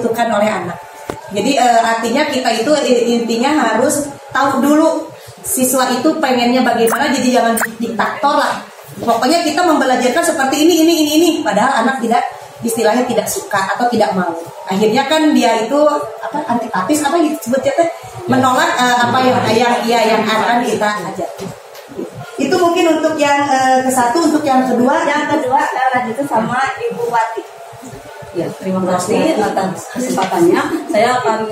dibutuhkan oleh anak. Jadi artinya kita itu intinya harus tahu dulu siswa itu pengennya bagaimana, jadi jangan diktator lah. Pokoknya kita membelajarkan seperti ini, padahal anak tidak, istilahnya tidak suka atau tidak mau. Akhirnya kan dia itu antipatis disebutnya menolak yang akan kita ajarkan. Itu mungkin untuk yang ke satu. Untuk yang kedua saya lanjutkan sama Ibu Wati. Ya, terima kasih atas kesempatannya. Saya akan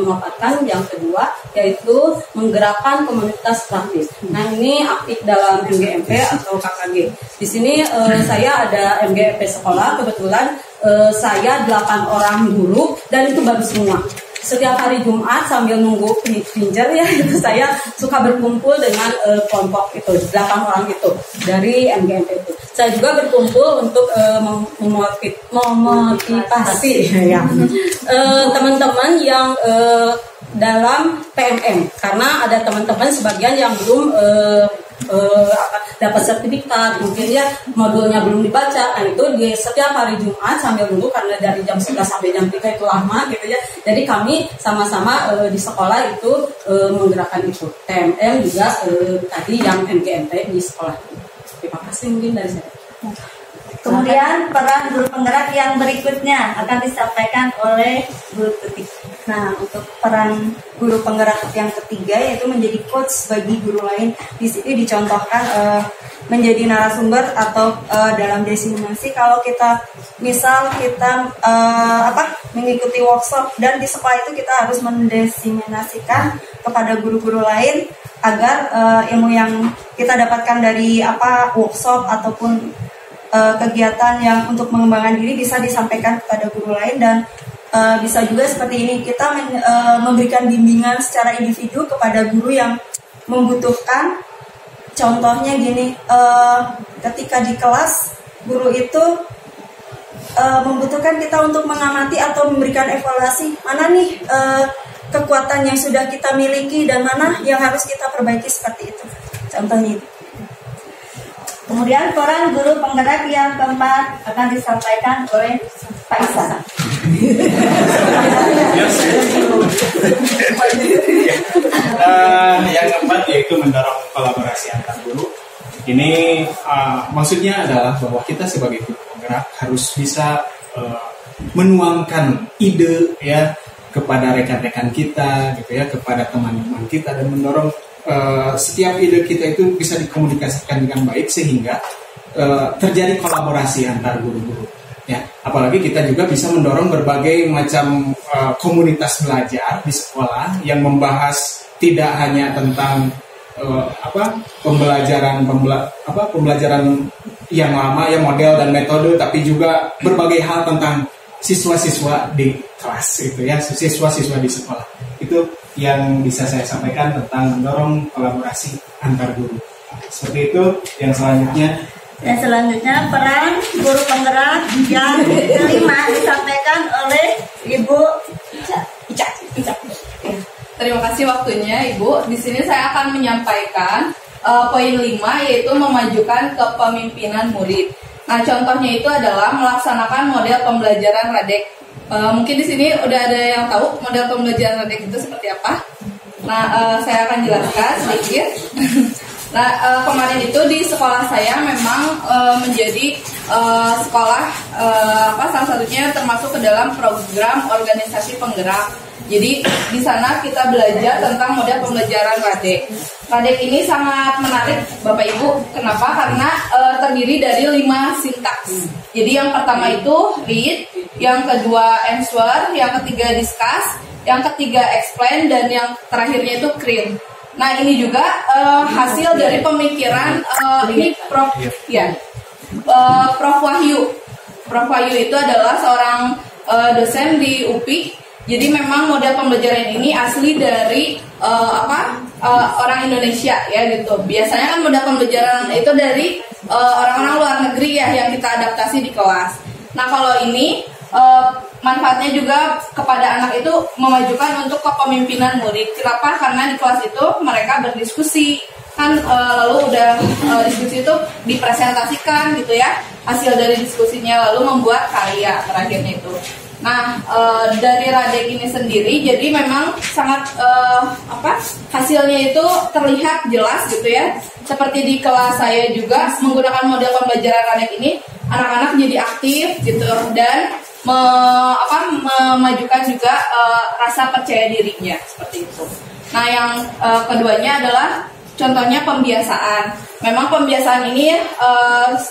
memaparkan yang kedua, yaitu menggerakkan komunitas praktis. Nah, ini aktif dalam MGMP atau KKG. Di sini saya ada MGMP sekolah, kebetulan saya 8 orang guru dan itu baru semua. Setiap hari Jumat sambil nunggu pinjer ya, itu saya suka berkumpul dengan kelompok itu 8 orang itu dari MGMP itu. Saya juga berkumpul untuk memotivasi ya teman-teman yang dalam PMM, karena ada teman-teman sebagian yang belum dapat sertifikat, mungkin ya modulnya belum dibaca. Nah, itu di setiap hari Jumat sambil nunggu, karena dari jam 11 sampai jam 3 itu lama gitu ya. Jadi kami sama-sama di sekolah itu menggerakkan itu. TMM juga tadi yang MGMP di sekolah. Terima kasih mungkin dari saya. Kemudian peran guru penggerak yang berikutnya akan disampaikan oleh Guru Tutik. Nah, untuk peran guru penggerak yang ketiga yaitu menjadi coach bagi guru lain. Di sini dicontohkan menjadi narasumber atau dalam diseminasi. Kalau kita mengikuti workshop dan di sekolah itu kita harus mendiseminasikan kepada guru-guru lain agar ilmu yang kita dapatkan dari workshop ataupun kegiatan yang untuk mengembangkan diri bisa disampaikan kepada guru lain. Dan bisa juga seperti ini, kita memberikan bimbingan secara individu kepada guru yang membutuhkan. Contohnya gini, ketika di kelas guru itu membutuhkan kita untuk mengamati atau memberikan evaluasi mana nih kekuatan yang sudah kita miliki dan mana yang harus kita perbaiki, seperti itu. Contohnya itu. Kemudian peran guru penggerak yang keempat akan disampaikan oleh Pak Isa. Yang keempat yaitu mendorong kolaborasi antar guru. Ini maksudnya adalah bahwa kita sebagai guru penggerak harus bisa menuangkan ide ya kepada rekan-rekan kita gitu ya, kepada teman-teman kita, dan mendorong setiap ide kita itu bisa dikomunikasikan dengan baik sehingga terjadi kolaborasi antar guru-guru ya. Apalagi kita juga bisa mendorong berbagai macam komunitas belajar di sekolah yang membahas tidak hanya tentang pembelajaran yang lama ya, model dan metode, tapi juga berbagai hal tentang siswa-siswa di kelas itu ya, siswa-siswa di sekolah. Itu yang bisa saya sampaikan tentang mendorong kolaborasi antar guru. Seperti itu. Yang selanjutnya. Dan selanjutnya peran guru penggerak yang kelima disampaikan oleh Ibu Ica. Terima kasih waktunya Ibu. Di sini saya akan menyampaikan poin 5, yaitu memajukan kepemimpinan murid. Nah, contohnya itu adalah melaksanakan model pembelajaran Radek. Mungkin di sini udah ada yang tahu model pembelajaran Radek itu seperti apa. Nah, saya akan jelaskan sedikit. Nah, kemarin itu di sekolah saya memang menjadi sekolah salah satunya termasuk ke dalam program organisasi penggerak. Jadi di sana kita belajar tentang model pembelajaran Radek. Radek ini sangat menarik Bapak Ibu. Kenapa? Karena terdiri dari 5 sintaks. Jadi yang pertama itu read, yang kedua answer, yang ketiga discuss, yang ketiga explain, dan yang terakhirnya itu create. Nah, ini juga hasil dari pemikiran ini Prof Wahyu. Prof Wahyu itu adalah seorang dosen di UPI. Jadi memang model pembelajaran ini asli dari orang Indonesia ya gitu. Biasanya kan model pembelajaran itu dari orang-orang luar negeri ya yang kita adaptasi di kelas. Nah, kalau ini manfaatnya juga kepada anak itu memajukan untuk kepemimpinan murid. Kenapa? Karena di kelas itu mereka berdiskusi kan, lalu udah diskusi itu dipresentasikan gitu ya, hasil dari diskusinya, lalu membuat karya terakhirnya itu. Nah, dari Radek ini sendiri, jadi memang sangat hasilnya itu terlihat jelas gitu ya. Seperti di kelas saya juga menggunakan model pembelajaran Radek ini, anak-anak jadi aktif gitu dan memajukan juga rasa percaya dirinya seperti itu. Nah, yang keduanya adalah contohnya pembiasaan. Memang pembiasaan ini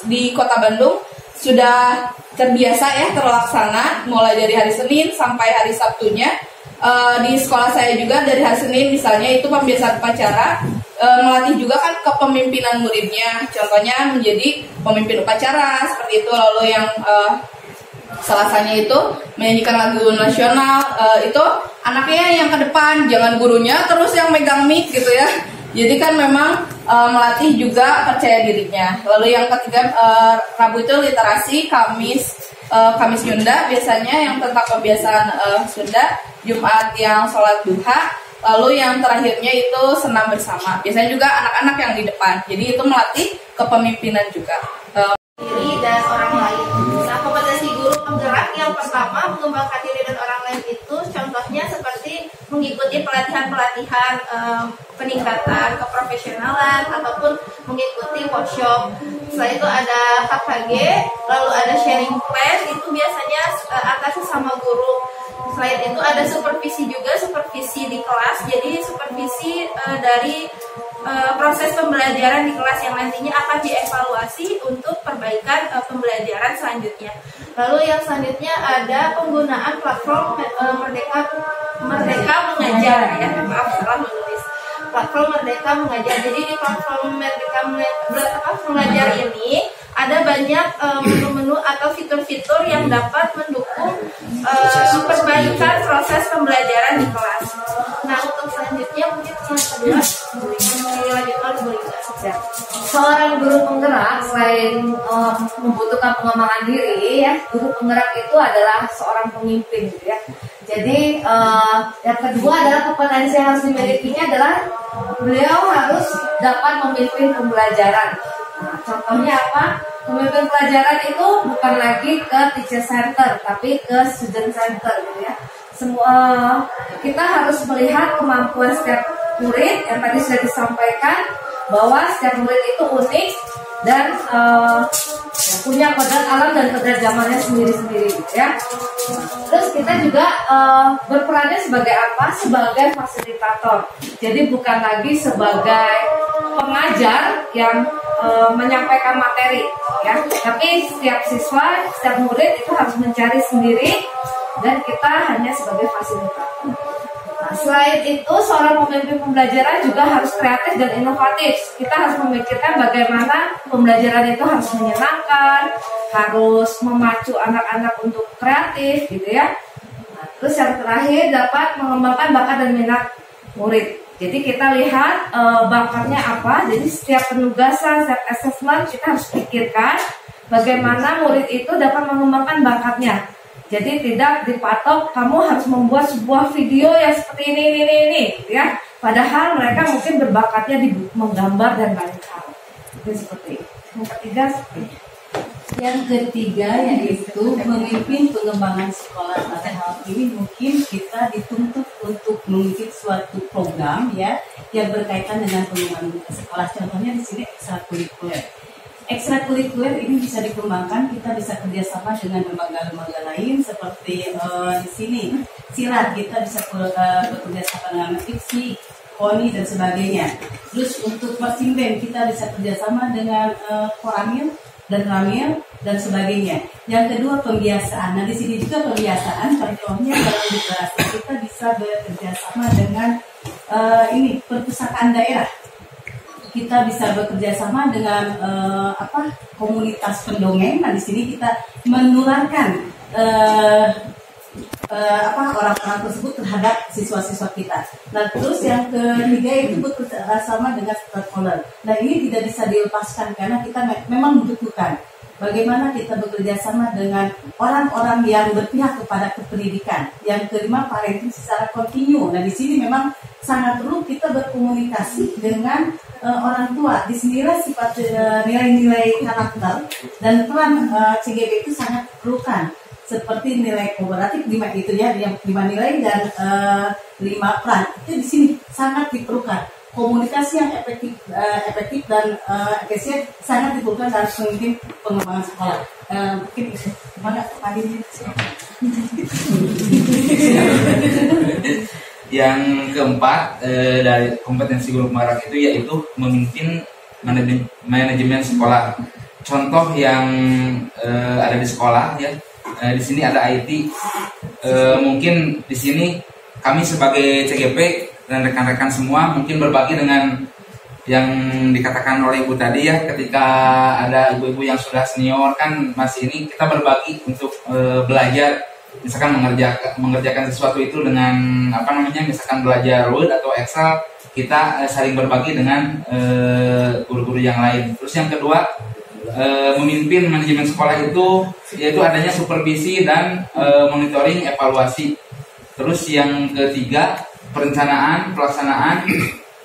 di Kota Bandung sudah terbiasa ya terlaksana mulai dari hari Senin sampai hari Sabtunya. Di sekolah saya juga dari hari Senin misalnya itu pembiasaan upacara, melatih juga kan kepemimpinan muridnya. Contohnya menjadi pemimpin upacara seperti itu. Lalu yang Selasanya itu menyanyikan lagu nasional, itu anaknya yang ke depan, jangan gurunya terus yang megang mic gitu ya. Jadi kan memang melatih juga percaya dirinya. Lalu yang ketiga, Rabu itu literasi, Kamis Sunda biasanya yang tentang kebiasaan Sunda, Jumat yang sholat duha, lalu yang terakhirnya itu senam bersama. Biasanya juga anak-anak yang di depan. Jadi itu melatih kepemimpinan juga. Diri dan orang lain. Nah, kompetensi guru penggerak yang pertama mengembangkan diri dan orang lain itu contohnya seperti mengikuti pelatihan-pelatihan peningkatan keprofesionalan ataupun mengikuti workshop. Setelah itu ada KKG, lalu ada sharing plan, itu biasanya antar sesama guru. Selain itu ada supervisi juga, supervisi di kelas, jadi supervisi dari proses pembelajaran di kelas yang nantinya akan dievaluasi untuk perbaikan pembelajaran selanjutnya. Lalu yang selanjutnya ada penggunaan platform Merdeka Mengajar ya, maaf salah menulis. Platform Merdeka Mengajar. Jadi di platform Merdeka Mengajar ini ada banyak menu-menu atau fitur-fitur yang dapat mendukung perbaikan proses pembelajaran di kelas. Nah, untuk selanjutnya mungkin yang kedua dilanjutkan Bu Rika. Seorang guru penggerak selain membutuhkan pengembangan diri ya, guru penggerak itu adalah seorang pemimpin gitu ya. Jadi yang kedua adalah kompetensi yang harus dimilikinya adalah beliau harus dapat memimpin pembelajaran. Nah, contohnya apa? Pemimpin pelajaran itu bukan lagi ke teacher center, tapi ke student center gitu ya. Semua kita harus melihat kemampuan setiap murid yang tadi sudah disampaikan bahwa setiap murid itu unik dan punya kodrat alam dan kodrat zamannya sendiri-sendiri gitu ya. Terus kita juga berperannya sebagai apa? Sebagai fasilitator. Jadi bukan lagi sebagai pengajar yang menyampaikan materi ya. Tapi setiap siswa, setiap murid itu harus mencari sendiri dan kita hanya sebagai fasilitator. Nah, selain itu, seorang pemimpin pembelajaran juga harus kreatif dan inovatif. Kita harus memikirkan bagaimana pembelajaran itu harus menyenangkan, harus memacu anak-anak untuk kreatif, gitu ya. Nah, terus yang terakhir, dapat mengembangkan bakat dan minat murid. Jadi kita lihat bakatnya apa. Jadi setiap penugasan, setiap assessment kita harus pikirkan bagaimana murid itu dapat mengembangkan bakatnya. Jadi tidak dipatok kamu harus membuat sebuah video yang seperti ini, ya. Padahal mereka mungkin berbakatnya di menggambar dan lain hal. Itu seperti itu. Yang ketiga yaitu memimpin pengembangan sekolah. Pada hal ini mungkin kita dituntut untuk mengikuti suatu program ya yang berkaitan dengan pengembangan sekolah. Contohnya di sini ekstrakurikuler. Ekstrakurikuler ini bisa dikembangkan, kita bisa kerjasama dengan lembaga-lembaga lain seperti di sini silat, kita bisa bekerjasama dengan FIPSI, KONI dan sebagainya. Terus untuk persinden kita bisa kerjasama dengan Koramil dan Ramil dan sebagainya. Yang kedua pembiasaan. Nah di sini juga pembiasaan, contohnya dalam literasi kita bisa bekerjasama dengan perpustakaan daerah. Kita bisa bekerja sama dengan komunitas pendongeng. Nah di sini kita menularkan orang-orang tersebut terhadap siswa-siswa kita. Nah terus yang ketiga itu bekerja sama dengan stakeholder. Nah ini tidak bisa dilepaskan karena kita memang membutuhkan bagaimana kita bekerja sama dengan orang-orang yang berpihak kepada pendidikan. Yang kelima parenting secara kontinu. Nah di sini memang sangat perlu kita berkomunikasi dengan orang tua. Di sinilah sifat nilai-nilai karakter dan peran CGB itu sangat diperlukan. seperti nilai komparatif 5 itu ya, yang 5 nilai dan 5 peran itu di sini sangat diperlukan. Komunikasi yang efektif dan efisien sangat diperlukan dalam pemimpin pengembangan sekolah. Mungkin mana Pak Adin? Yang keempat dari kompetensi guru penggerak itu yaitu memimpin manajemen sekolah. Contoh yang ada di sekolah ya, di sini ada IT. Mungkin di sini kami sebagai CGP dan rekan-rekan semua mungkin berbagi dengan yang dikatakan oleh Ibu tadi ya, ketika ada ibu-ibu yang sudah senior kan masih ini kita berbagi untuk belajar, misalkan mengerjakan sesuatu itu dengan misalkan belajar Word atau Excel, kita saling berbagi dengan guru-guru yang lain. Terus yang kedua, memimpin manajemen sekolah itu yaitu adanya supervisi dan monitoring evaluasi. Terus yang ketiga, perencanaan, pelaksanaan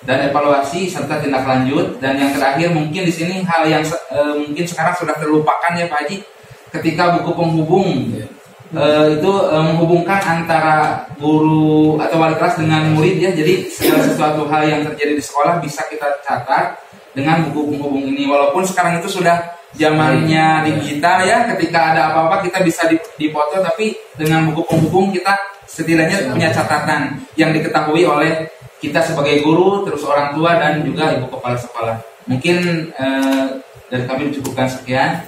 dan evaluasi serta tindak lanjut. Dan yang terakhir mungkin di sini hal yang mungkin sekarang sudah terlupakan ya Pak Haji, ketika buku penghubung itu menghubungkan antara guru atau wali kelas dengan murid ya. Jadi segala sesuatu hal yang terjadi di sekolah bisa kita catat dengan buku penghubung ini. Walaupun sekarang itu sudah zamannya digital ya, ketika ada apa-apa kita bisa dipoto, tapi dengan buku penghubung kita setidaknya punya catatan yang diketahui oleh kita sebagai guru, terus orang tua dan juga ibu kepala sekolah. Mungkin dari kami cukupkan sekian.